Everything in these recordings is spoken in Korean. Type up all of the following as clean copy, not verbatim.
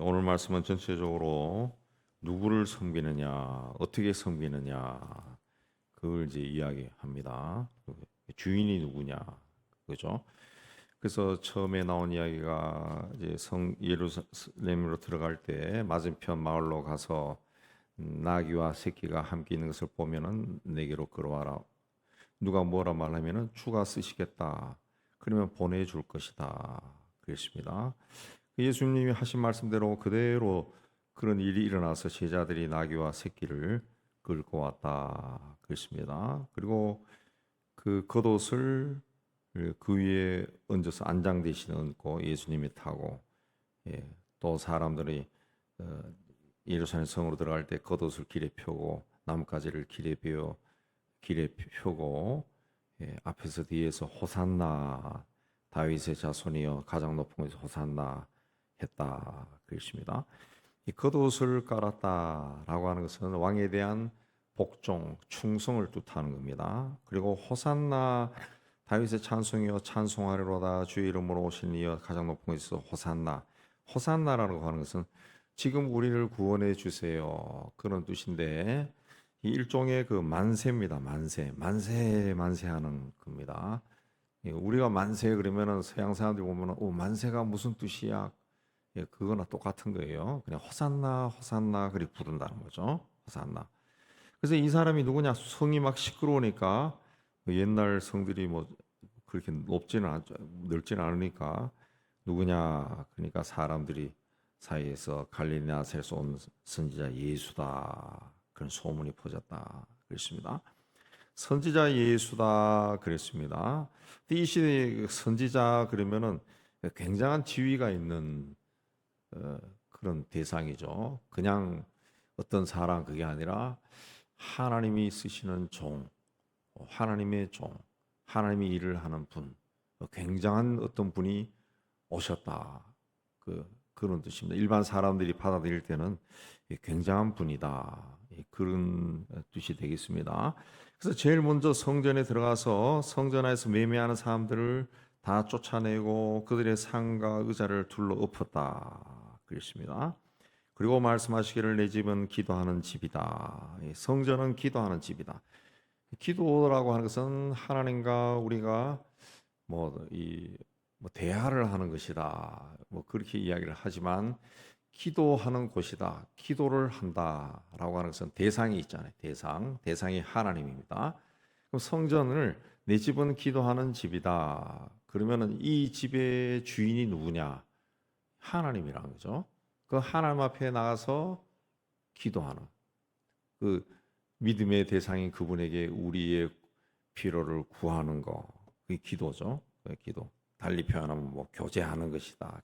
오늘 말씀은 전체적으로 누구를 섬기느냐, 어떻게 섬기느냐, 그걸 이제 이야기합니다. 주인이 누구냐, 그죠? 그래서 처음에 나온 이야기가 이제 예루살렘으로 들어갈 때 맞은편 마을로 가서 나귀와 새끼가 함께 있는 것을 보면은 내게로 끌어와라. 누가 뭐라 말하면은 주가 쓰시겠다. 그러면 보내줄 것이다. 그랬습니다. 예수님이 하신 말씀대로 그대로 그런 일이 일어나서 제자들이 나귀와 새끼를 끌고 왔다 그랬습니다. 그리고 그 겉옷을 그 위에 얹어서 안장 대신 얹고 예수님이 타고, 또 사람들이 예루살렘 성으로 들어갈 때 겉옷을 길에 펴고 나뭇가지를 길에 펴고, 앞에서 뒤에서 호산나 다윗의 자손이여 가장 높은 곳에서 호산나 했다 그랬습니다. 이 겉옷을 깔았다라고 하는 것은 왕에 대한 복종, 충성을 뜻하는 겁니다. 그리고 호산나 다윗의 찬송이여 찬송하리로다 주의 이름으로 오신 이여 가장 높은 곳에서 호산나. 호산나라고 하는 것은 지금 우리를 구원해 주세요 그런 뜻인데, 이 일종의 그 만세입니다. 만세하는 겁니다. 우리가 만세 그러면은 서양 사람들이 보면은 만세가 무슨 뜻이야? 그거나 똑같은 거예요. 그냥 호산나 그리 부른다는 거죠. 호산나. 그래서 이 사람이 누구냐? 성이 막 시끄러우니까 옛날 성들이 뭐 그렇게 넓지는 않으니까 누구냐? 그러니까 사람들이 사이에서 갈릴리 나사렛에서 온 선지자 예수다. 그런 소문이 퍼졌다. 그랬습니다. 선지자 예수다 그랬습니다. 이 시대의 선지자 그러면은 굉장한 지위가 있는 그런 대상이죠. 그냥 어떤 사람 그게 아니라 하나님이 쓰시는 종, 하나님의 종, 하나님이 일을 하는 분, 굉장한 어떤 분이 오셨다. 그런 뜻입니다. 일반 사람들이 받아들일 때는 굉장한 분이다. 그런 뜻이 되겠습니다. 그래서 제일 먼저 성전에 들어가서 성전 안에서 매매하는 사람들을 다 쫓아내고 그들의 상과 의자를 둘러 엎었다. 그랬습니다. 그리고 말씀하시기를 내 집은 기도하는 집이다. 성전은 기도하는 집이다. 기도라고 하는 것은 하나님과 우리가 대화를 하는 것이다. 그렇게 이야기를 하지만 기도하는 곳이다. 기도를 한다라고 하는 것은 대상이 있잖아요. 대상이 하나님입니다. 그럼 성전을 내 집은 기도하는 집이다. 그러면은 이 집의 주인이 누구냐? 하나님이라는 거죠. 그 하나님 앞에 나가서 기도하는 그 믿음의 대상인 그분에게 우리의 필요를 구하는 거, 그게 기도죠. 그 기도. 달리 표현하면 교제하는 것이다.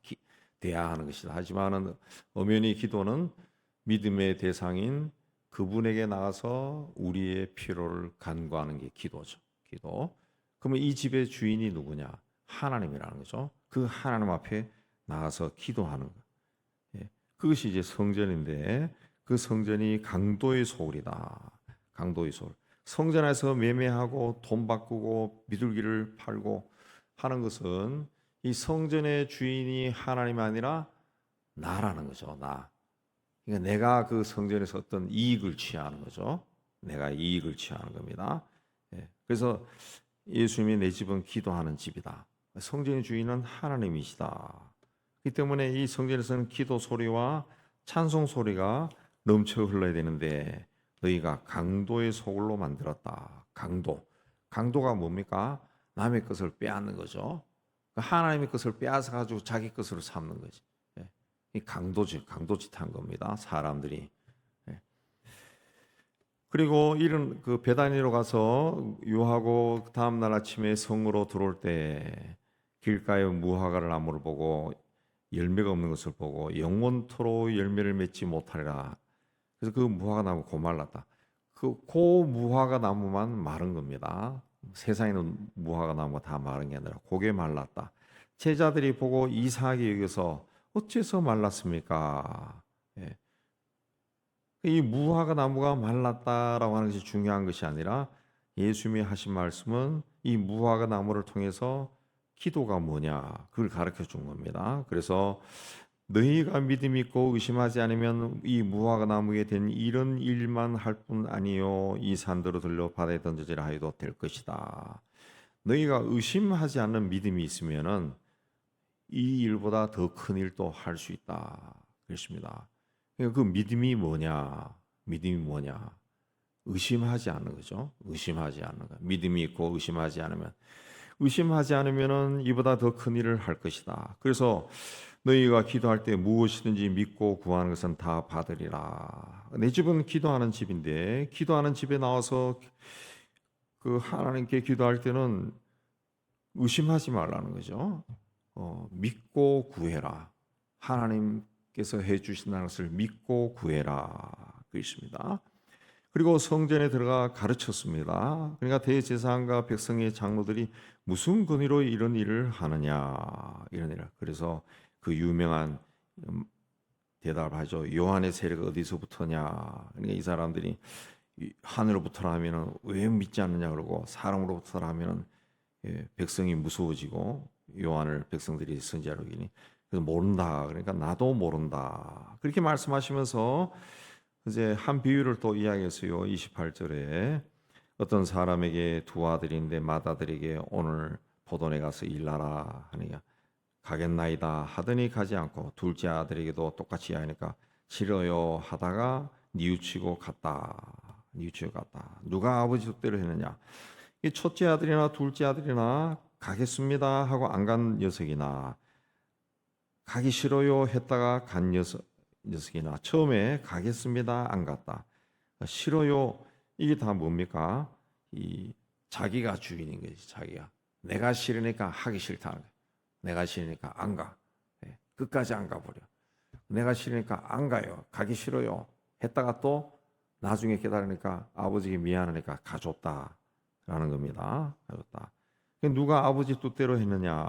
대화하는 것이다. 하지만은 엄연히 기도는 믿음의 대상인 그분에게 나가서 우리의 필요를 간구하는 게 기도죠. 기도. 그러면 이 집의 주인이 누구냐? 하나님이라는 거죠. 그 하나님 앞에 나가서 기도하는 것. 그것이 이제 성전인데, 그 성전이 강도의 소굴이다. 강도의 소굴. 성전 안에서 매매하고 돈 바꾸고 비둘기를 팔고 하는 것은 이 성전의 주인이 하나님이 아니라 나라는 거죠. 나. 그러니까 내가 그 성전에서 어떤 이익을 취하는 거죠. 내가 이익을 취하는 겁니다. 그래서 예수님이 내 집은 기도하는 집이다. 성전의 주인은 하나님이시다. 그렇기 때문에 이 성전에서는 기도 소리와 찬송 소리가 넘쳐 흘러야 되는데 너희가 강도의 소굴로 만들었다. 강도가 뭡니까? 남의 것을 빼앗는 거죠. 하나님의 것을 빼앗아 가지고 자기 것으로 삼는 거지. 이 강도짓한 겁니다. 사람들이. 그리고 이런 그 베다니로 가서 유하고 다음 날 아침에 성으로 들어올 때 길가에 무화과를 나무를 보고 열매가 없는 것을 보고 영원토록 열매를 맺지 못하리라. 그래서 그 무화과 나무 고말랐다. 그 무화과 나무만 마른 겁니다. 세상에는 무화과 나무가 다 마른 게 아니라 고개 말랐다. 제자들이 보고 이상하게 여겨서 어째서 말랐습니까? 이 무화과 나무가 말랐다라고 하는 것이 중요한 것이 아니라 예수님이 하신 말씀은 이 무화과 나무를 통해서 기도가 뭐냐 그걸 가르쳐 준 겁니다. 그래서 너희가 믿음 있고 의심하지 않으면 이 무화과나무에 된 이런 일만 할 뿐 아니요 이 산더러 들려 바다에 던져지라 하여도 될 것이다. 너희가 의심하지 않는 믿음이 있으면은 이 일보다 더 큰 일도 할 수 있다. 그렇습니다. 그러니까 그 믿음이 뭐냐? 믿음이 뭐냐? 의심하지 않는 거죠. 의심하지 않는 거. 믿음이 있고 의심하지 않으면은 이보다 더 큰 일을 할 것이다. 그래서 너희가 기도할 때 무엇이든지 믿고 구하는 것은 다 받으리라. 내 집은 기도하는 집인데 기도하는 집에 나와서 그 하나님께 기도할 때는 의심하지 말라는 거죠. 믿고 구해라. 하나님께서 해주신다는 것을 믿고 구해라. 그렇습니다. 그리고 성전에 들어가 가르쳤습니다. 그러니까 대제사장과 백성의 장로들이 무슨 권위로 이런 일을 하느냐, 이런 일을. 그래서 그 유명한 대답하죠. 요한의 세례가 어디서부터냐. 그러니까 이 사람들이 하늘로부터라 하면은 왜 믿지 않느냐 그러고 사람으로부터라 하면은 백성이 무서워지고 요한을 백성들이 선지자로 여기니 그래서 모른다. 그러니까 나도 모른다. 그렇게 말씀하시면서 이제 한 비유를 또 이야기했어요. 28절에 어떤 사람에게 두 아들인데 맏아들에게 오늘 포도원에 가서 일하라 하니까 가겠나이다 하더니 가지 않고 둘째 아들에게도 똑같이 하니까 싫어요 하다가 뉘우치고 갔다. 누가 아버지 뜻대로 했느냐? 이 첫째 아들이나 둘째 아들이나 가겠습니다 하고 안 간 녀석이나 가기 싫어요 했다가 간 녀석이나 처음에 가겠습니다 안 갔다. 싫어요 이게 다 뭡니까? 이 자기가 주인인 거지. 자기가 내가 싫으니까 하기 싫다는 거야. 내가 싫으니까 안 가. 끝까지 안 가버려. 내가 싫으니까 안 가요. 가기 싫어요. 했다가 또 나중에 깨달으니까 아버지가 미안하니까 가줬다라는 겁니다. 가줬다. 누가 아버지 뜻대로 했느냐?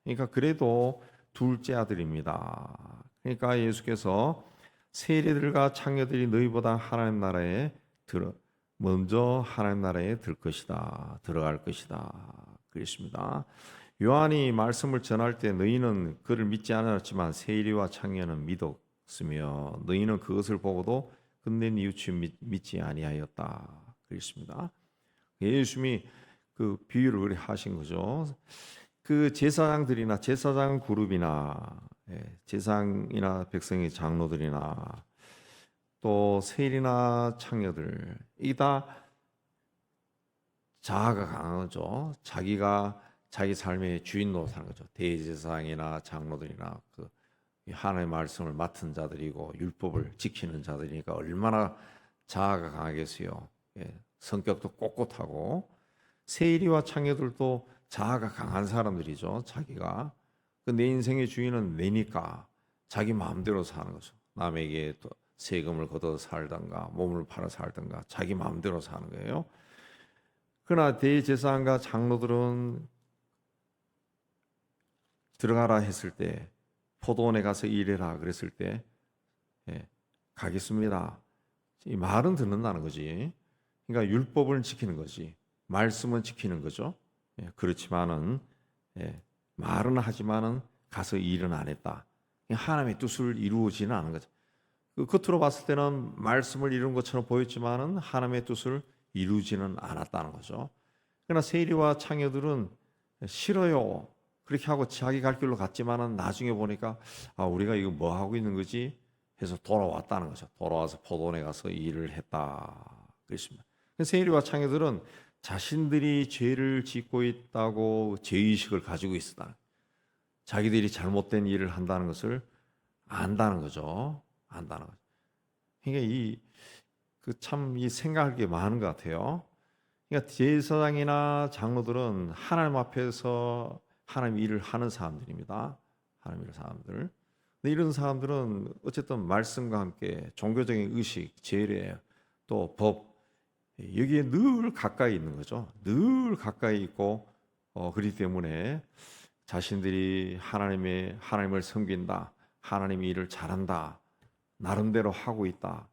그러니까 그래도 둘째 아들입니다. 그러니까 예수께서 세리들과 창녀들이 너희보다 하나님 나라에 먼저 하나님 나라에 들어갈 것이다. 그랬습니다. 요한이 말씀을 전할 때 너희는 그를 믿지 않았지만 세리와 창녀는 믿었으며 너희는 그것을 보고도 근데 뉘우치 믿지 아니하였다. 그랬습니다. 예수님이 그 비유를 하신 거죠. 그 제사장들이나 제사장 그룹이나 제사장이나 백성의 장로들이나 또 세리나 창녀들 이게 다 자아가 강하죠. 자기가 자기 삶의 주인 노릇하는 거죠. 대제사장이나 장로들이나 그 하나님의 말씀을 맡은 자들이고 율법을 지키는 자들이니까 얼마나 자아가 강하겠어요. 성격도 꼿꼿하고 세리와 창녀들도 자아가 강한 사람들이죠. 자기가 내 인생의 주인은 내니까 자기 마음대로 사는 거죠. 남에게 또 세금을 걷어 살던가 몸을 팔아 살던가 자기 마음대로 사는 거예요. 그러나 대제사장과 장로들은 들어가라 했을 때 포도원에 가서 일해라 그랬을 때 가겠습니다. 이 말은 듣는다는 거지. 그러니까 율법을 지키는 거지. 말씀은 지키는 거죠. 그렇지만은 말은 하지만은 가서 일은 안 했다. 하나님의 뜻을 이루어지는 않은 거죠. 그 겉으로 봤을 때는 말씀을 이룬 것처럼 보였지만은 하나님의 뜻을 이루지는 않았다는 거죠. 그러나 세리와 창녀들은 싫어요. 그렇게 하고 자기 갈 길로 갔지만은 나중에 보니까 우리가 이거 뭐 하고 있는 거지 해서 돌아왔다는 거죠. 돌아와서 포도원에 가서 일을 했다. 그렇습니다. 세리와 창녀들은 자신들이 죄를 짓고 있다고 죄의식을 가지고 있었다. 자기들이 잘못된 일을 한다는 것을 안다는 거죠. 안다는 거죠. 그러니까 이 생각할 게 많은 것 같아요. 그러니까 제사장이나 장로들은 하나님 앞에서 하나님 일을 하는 사람들입니다. 하나님 일을 사람들. 근데 이런 사람들은 어쨌든 말씀과 함께 종교적인 의식, 재례, 또 법 여기에 늘 가까이 있는 거죠. 늘 가까이 있고 그렇기 때문에 자신들이 하나님을 섬긴다, 하나님의 일을 잘한다, 나름대로 하고 있다,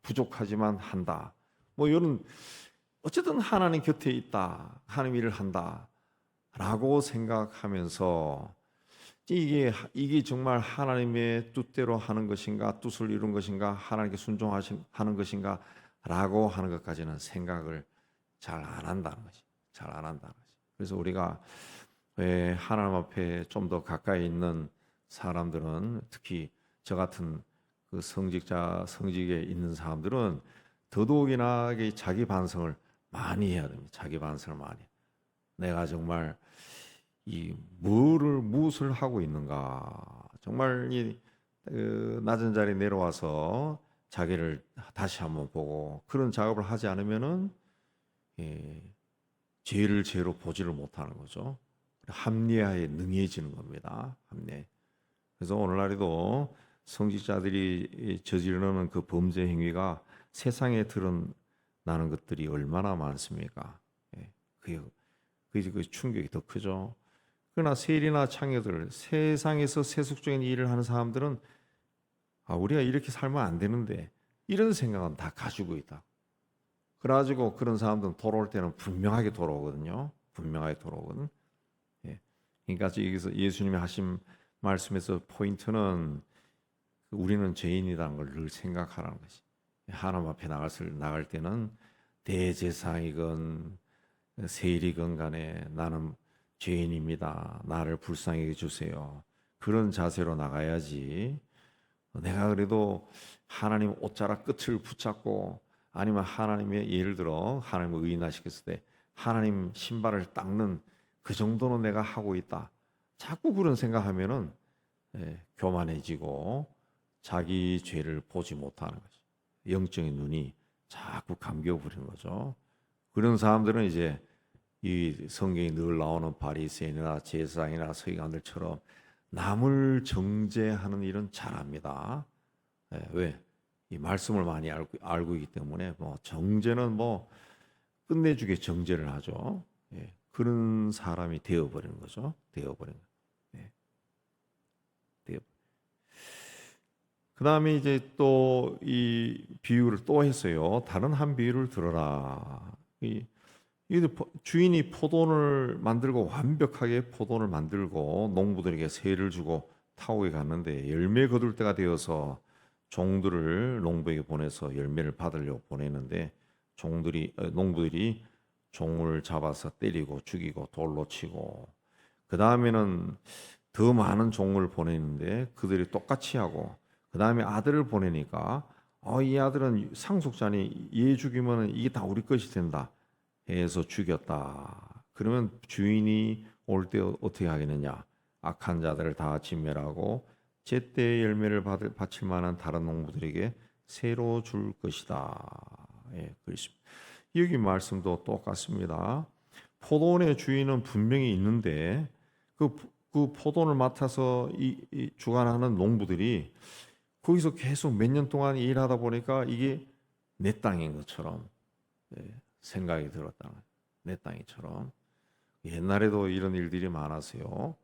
부족하지만 한다. 뭐 이런 어쨌든 하나님 곁에 있다, 하나님 일을 한다라고 생각하면서 이게 정말 하나님의 뜻대로 하는 것인가, 뜻을 이룬 것인가, 하나님께 순종하는 것인가라고 하는 것까지는 생각을 잘 안 한다는 것이, 잘 안 한다는 것이. 그래서 우리가 왜 하나님 앞에 좀 더 가까이 있는 사람들은, 특히 저 같은 그 성직에 있는 사람들은 더더욱이나 자기 반성을 많이 해야 됩니다. 자기 반성을 많이. 내가 정말 무엇을 하고 있는가? 정말 그 낮은 자리에 내려와서 자기를 다시 한번 보고 그런 작업을 하지 않으면은 죄를 죄로 보지를 못하는 거죠. 합리화에 능해지는 겁니다. 합리화. 그래서 오늘날에도 성직자들이 저지르는 그 범죄 행위가 세상에 드러나는 것들이 얼마나 많습니까? 그 충격이 더 크죠. 그러나 세리나 창녀들, 세상에서 세속적인 일을 하는 사람들은 우리가 이렇게 살면 안 되는데 이런 생각은 다 가지고 있다. 그래가지고 그런 사람들은 돌아올 때는 분명하게 돌아오거든요. 분명하게 돌아오거든. 그러니까 여기서 예수님이 하신 말씀에서 포인트는 우리는 죄인이라는 걸 늘 생각하라는 것이. 하나님 앞에 나갈 때는 대제사이건 세일이건 간에 나는 죄인입니다. 나를 불쌍히 해주세요. 그런 자세로 나가야지. 내가 그래도 하나님 옷자락 끝을 붙잡고 아니면 하나님의 예를 들어 하나님을 의인하시겠을 때 하나님 신발을 닦는 그 정도는 내가 하고 있다. 자꾸 그런 생각하면은 교만해지고 자기 죄를 보지 못하는 거죠. 영적인 눈이 자꾸 감겨버리는 거죠. 그런 사람들은 이제 이 성경에 늘 나오는 바리새인이나 제사장이나 서기관들처럼 남을 정죄하는 일은 잘합니다. 왜? 이 말씀을 많이 알고 있기 때문에 정죄는 끝내주게 정죄를 하죠. 그런 사람이 되어버리는 거죠. 되어버리는 거. 그 다음에 이제 또 이 비유를 또 했어요. 다른 한 비유를 들어라. 주인이 포도를 만들고 완벽하게 포도를 만들고 농부들에게 세를 주고 타국에 갔는데 열매 거둘 때가 되어서 종들을 농부에게 보내서 열매를 받으려고 보내는데 농부들이 종을 잡아서 때리고 죽이고 돌로 치고 그 다음에는 더 많은 종을 보내는데 그들이 똑같이 하고 그 다음에 아들을 보내니까 이 아들은 상속자니 얘 죽이면 이게 다 우리 것이 된다 해서 죽였다. 그러면 주인이 올 때 어떻게 하겠느냐? 악한 자들을 다 진멸하고 제때의 열매를 바칠 만한 다른 농부들에게 새로 줄 것이다. 그렇습니다. 여기 말씀도 똑같습니다. 포도원의 주인은 분명히 있는데 그 포도원을 맡아서 주관하는 농부들이 거기서 계속 몇 년 동안 일하다 보니까 이게 내 땅인 것처럼 생각이 들었다. 내 땅이처럼. 옛날에도 이런 일들이 많았어요.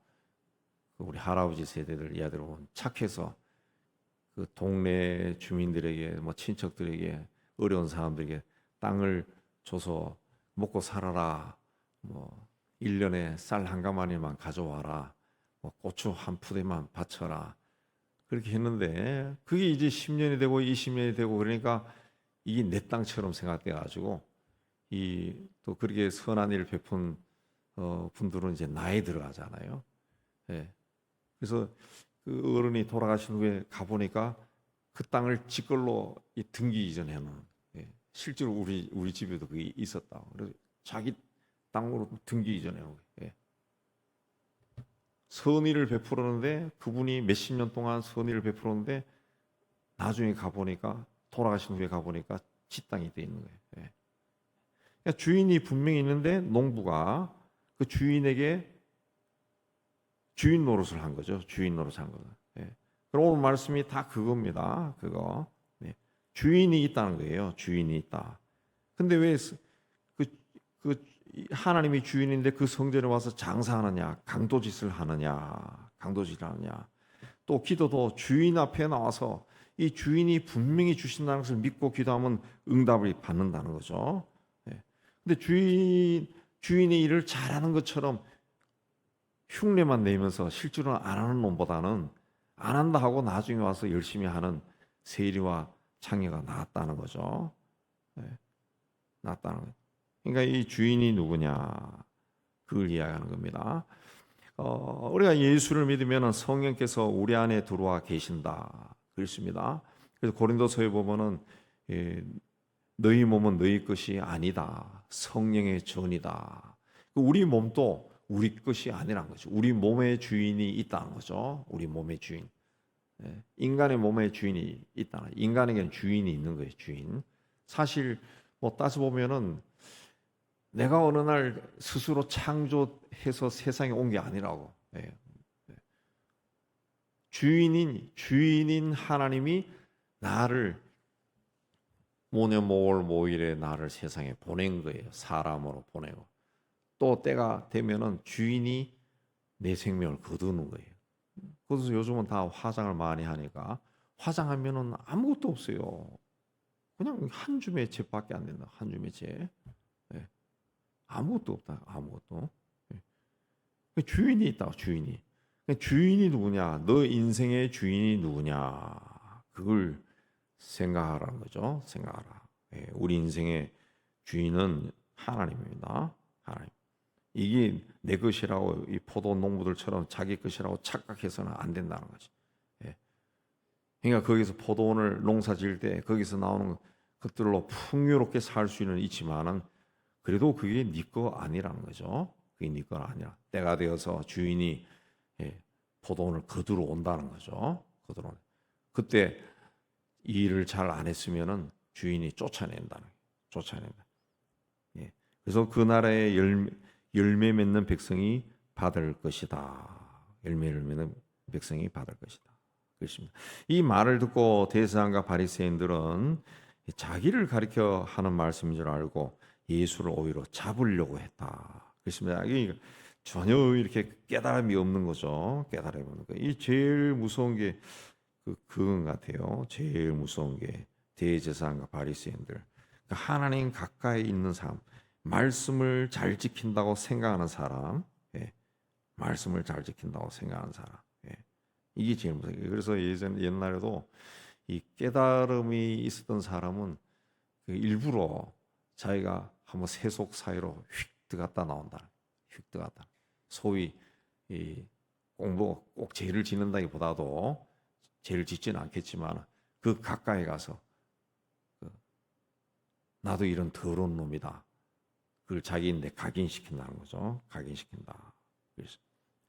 우리 할아버지 세대들 이야기를 보면 착해서 그 동네 주민들에게 친척들에게 어려운 사람들에게 땅을 줘서 먹고 살아라. 1년에 쌀 한 가마니만 가져와라. 고추 한 푸대만 바쳐라. 그렇게 했는데 그게 이제 10년이 되고 20년이 되고 그러니까 이게 내 땅처럼 생각돼 가지고 또 그렇게 선한 일을 베푼 분들은 이제 나이 들어가잖아요. 그래서 그 어른이 돌아가신 후에 가보니까 그 땅을 지 걸로 등기 이전해놓은 실제로 우리 집에도 그게 있었다. 그래서 자기 땅으로 등기 이전해놓은 선의를 베풀었는데 그분이 몇십 년 동안 선의를 베풀었는데 나중에 가보니까 돌아가신 후에 가보니까 지 땅이 돼 있는 거예요. 그러니까 주인이 분명히 있는데 농부가 그 주인에게 주인 노릇을 한 거죠. 주인 노릇을 한 거죠. 그럼 오늘 말씀이 다 그겁니다. 그거 주인이 있다는 거예요. 주인이 있다. 근데 왜 하나님이 주인인데 그 성전에 와서 장사하느냐, 강도짓을 하느냐, 또 기도도 주인 앞에 나와서 이 주인이 분명히 주신다는 것을 믿고 기도하면 응답을 받는다는 거죠. 근데 주인의 일을 잘하는 것처럼 흉내만 내면서 실제로는 안 하는 놈보다는 안 한다 하고 나중에 와서 열심히 하는 세리와 창녀가 낫다는 거죠. 네, 낫다는 거죠. 그러니까 이 주인이 누구냐, 그걸 이야기하는 겁니다. 우리가 예수를 믿으면 성령께서 우리 안에 들어와 계신다 그랬습니다. 그래서 고린도서에 보면은 너희 몸은 너희 것이 아니다, 성령의 전이다. 우리 몸도 우리 것이 아니라는 거죠. 우리 몸의 주인이 있다는 거죠. 우리 몸의 주인. 인간의 몸의 주인이 있다는, 인간에게는 주인이 있는 거예요. 주인. 사실 뭐 따져 보면은 내가 어느 날 스스로 창조해서 세상에 온 게 아니라고. 주인인 하나님이 나를 모년 모월 모일에 나를 세상에 보낸 거예요. 사람으로 보내고. 또 때가 되면은 주인이 내 생명을 거두는 거예요. 그래서 요즘은 다 화장을 많이 하니까 화장하면은 아무것도 없어요. 그냥 한 줌의 즙밖에 안 된다. 한 줌의 즙. 아무것도 없다. 아무것도. 주인이 있다. 주인이. 주인이 누구냐? 너 인생의 주인이 누구냐? 그걸 생각하라는 거죠. 생각하라. 우리 인생의 주인은 하나님입니다. 하나님. 이게 내 것이라고 이 포도 농부들처럼 자기 것이라고 착각해서는 안 된다는 거지. 그러니까 거기서 포도원을 농사 지을 때 거기서 나오는 것들로 풍요롭게 살 수는 있지만은 그래도 그게 네 거 아니라는 거죠. 그게 네 거 아니라 때가 되어서 주인이 포도원을 거두러 온다는 거죠. 거두러. 그때 이 일을 잘 안 했으면은 주인이 쫓아낸다는 거예요. 쫓아낸다. 그래서 그 나라의 열매 맺는 백성이 받을 것이다. 열매를 맺는 백성이 받을 것이다. 그렇습니다. 이 말을 듣고 대제사장과 바리새인들은 자기를 가리켜 하는 말씀인 줄 알고 예수를 오히려 잡으려고 했다. 그렇습니다. 이게 전혀 이렇게 깨달음이 없는 거죠. 깨달음이 없는 거. 이 제일 무서운 게 그건 같아요. 제일 무서운 게 대제사장과 바리새인들. 그러니까 하나님 가까이 있는 사람, 말씀을 잘 지킨다고 생각하는 사람, 말씀을 잘 지킨다고 생각하는 사람. 이게 제일 무서워요. 그래서 옛날에도 이 깨달음이 있었던 사람은 일부러 자기가 한번 세속 사이로 휙 들어갔다 나온다. 휙 들어갔다. 소위 이 공부 꼭 죄를 짓는다기보다도 죄를 짓지는 않겠지만 그 가까이 가서 나도 이런 더러운 놈이다. 그걸 자기인데 각인시킨다는 거죠. 각인시킨다.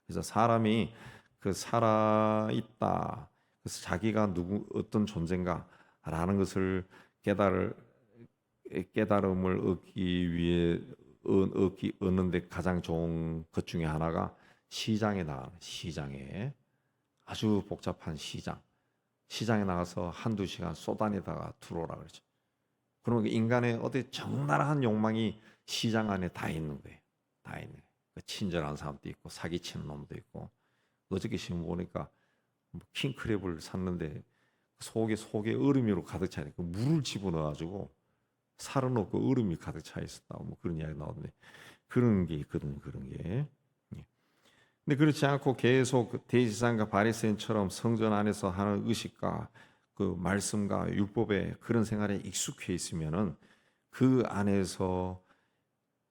그래서 사람이 그 살아 있다. 그래서 자기가 어떤 존재인가라는 것을 깨달음을 얻기 위해 얻는데 가장 좋은 것 중에 하나가 시장에 나가는, 시장에 아주 복잡한 시장에 나가서 한두 시간 쏘다니다가 들어오라 그러죠. 그러면 인간의 어디 적나라한 욕망이 시장 안에 다 있는 거예요. 다 있는 거예요. 친절한 사람도 있고 사기치는 놈도 있고. 어저께 신문 보니까 킹크랩을 샀는데 속에 얼음으로 가득 차 있고 물을 집어넣어가지고 살은 없고 얼음이 가득 차 있었다. 뭐 그런 이야기 나오는데 그런 게 있거든요. 그런 게. 근데 그렇지 않고 계속 대제사장과 바리새인처럼 성전 안에서 하는 의식과 그 말씀과 율법의 그런 생활에 익숙해 있으면은 그 안에서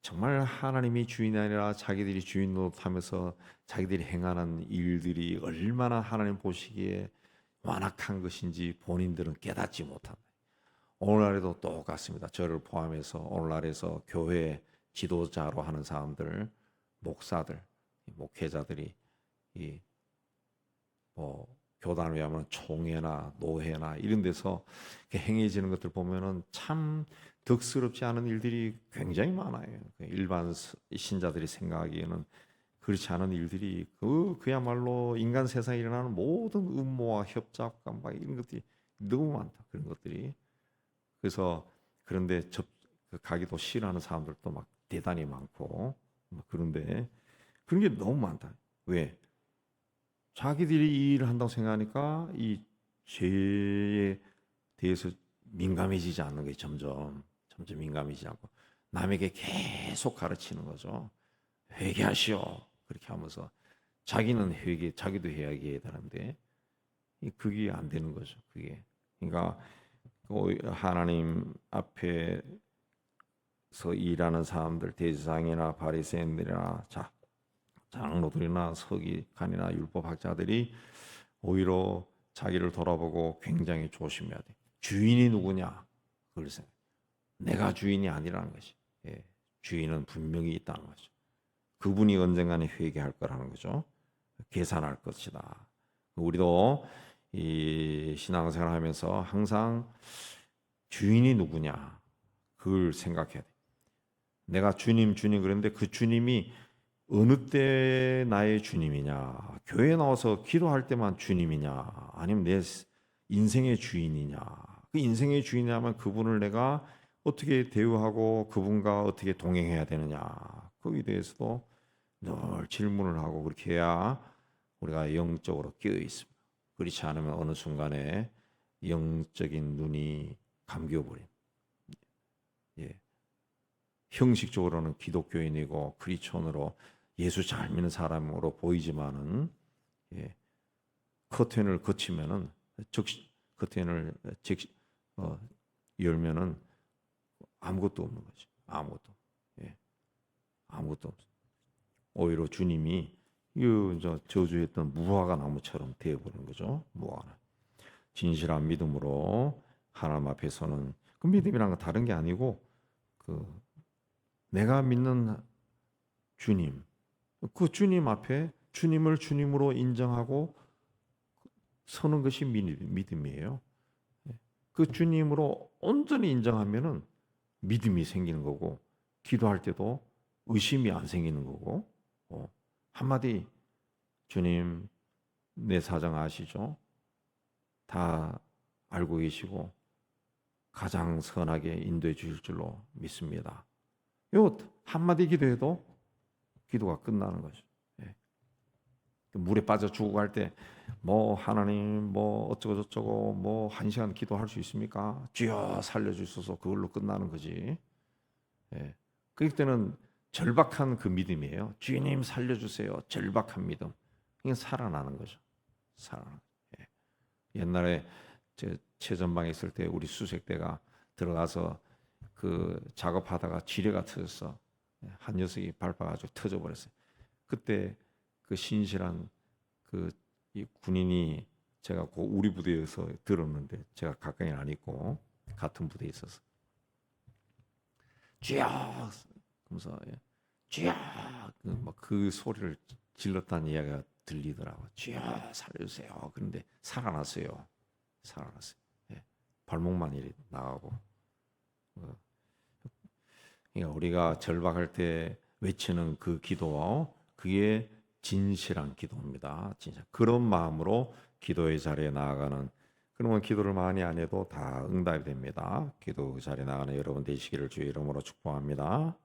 정말 하나님이 주인이 아니라 자기들이 주인 노릇하면서 자기들이 행하는 일들이 얼마나 하나님 보시기에 완악한 것인지 본인들은 깨닫지 못한다. 오늘날에도 똑같습니다. 저를 포함해서 오늘날에서 교회 지도자로 하는 사람들, 목사들, 목회자들이 교단을 위하면 총회나 노회나 이런 데서 행해지는 것들 보면은 참 덕스럽지 않은 일들이 굉장히 많아요. 일반 신자들이 생각하기에는 그렇지 않은 일들이 그야말로 인간 세상에 일어나는 모든 음모와 협작과 막 이런 것들이 너무 많다. 그런 것들이. 그래서 그런데 가기도 싫어하는 사람들도 막 대단히 많고 그런데 그런 게 너무 많다. 왜? 자기들이 이 일을 한다고 생각하니까 이 죄에 대해서 민감해지지 않는 게 점점 민감해지지 않고 남에게 계속 가르치는 거죠. 회개하시오. 그렇게 하면서 자기는 회개, 자기도 해야 되는데 그게 안 되는 거죠. 그게 그러니까 하나님 앞에서 일하는 사람들, 대제사장이나 바리새인들이나 장로들이나 서기관이나 율법학자들이 오히려 자기를 돌아보고 굉장히 조심해야 돼. 주인이 누구냐? 그걸 생각. 내가 주인이 아니라는 것이. 예, 주인은 분명히 있다는 거죠. 그분이 언젠가는 회개할 거라는 거죠. 계산할 것이다. 우리도 이 신앙생활 하면서 항상 주인이 누구냐? 그걸 생각해야 돼. 내가 주님 그랬는데 그 주님이 어느 때 나의 주님이냐? 교회 나와서 기도할 때만 주님이냐? 아니면 내 인생의 주인이냐? 그 인생의 주인이라면 그분을 내가 어떻게 대우하고 그분과 어떻게 동행해야 되느냐? 거기에 대해서도 늘 질문을 하고 그렇게 해야 우리가 영적으로 깨어 있습니다. 그렇지 않으면 어느 순간에 영적인 눈이 감겨버린. 예. 형식적으로는 기독교인이고 크리스천으로 예수 잘 믿는 사람으로 보이지만은 커튼을 거치면은 커튼을 열면은 아무것도 없는 거지. 아무것도. 아무것도 없어. 오히려 주님이 저주했던 무화과 나무처럼 되어버리는 거죠. 무화과. 진실한 믿음으로 하나님 앞에서는 그 믿음이란 건 다른 게 아니고 내가 믿는 주님, 그 주님 앞에 주님을 주님으로 인정하고 서는 것이 믿음이에요. 그 주님으로 온전히 인정하면은 믿음이 생기는 거고, 기도할 때도 의심이 안 생기는 거고, 한마디 주님 내 사정 아시죠? 다 알고 계시고 가장 선하게 인도해 주실 줄로 믿습니다. 요 한마디 기도해도 기도가 끝나는 거죠. 물에 빠져 죽어갈 때 뭐 하나님 뭐 어쩌고 저쩌고 뭐 1시간 기도할 수 있습니까? 주여 살려주소서. 그걸로 끝나는 거지. 그럴 때는 절박한 그 믿음이에요. 주님 살려주세요. 절박한 믿음. 이게 살아나는 거죠. 살아나는. 옛날에 최전방에 있을 때 우리 수색대가 들어가서 그 작업하다가 지뢰가 터졌어. 한 녀석이 밟아가지고 터져버렸어요. 그때 그 신실한 이 군인이 제가 우리 부대에서 들었는데 제가 가까이 안 있고 같은 부대에 있어서 쥐야 그러면서 쥐야 그 소리를 질렀다는 이야기가 들리더라고. 쥐야 살려주세요. 그런데 살아났어요. 발목만 이리 나가고. 그러니까 우리가 절박할 때 외치는 그 기도, 그게 진실한 기도입니다. 진짜 그런 마음으로 기도의 자리에 나아가는, 그러면 기도를 많이 안 해도 다 응답이 됩니다. 기도 자리에 나가는 여러분 되시기를 주의 이름으로 축복합니다.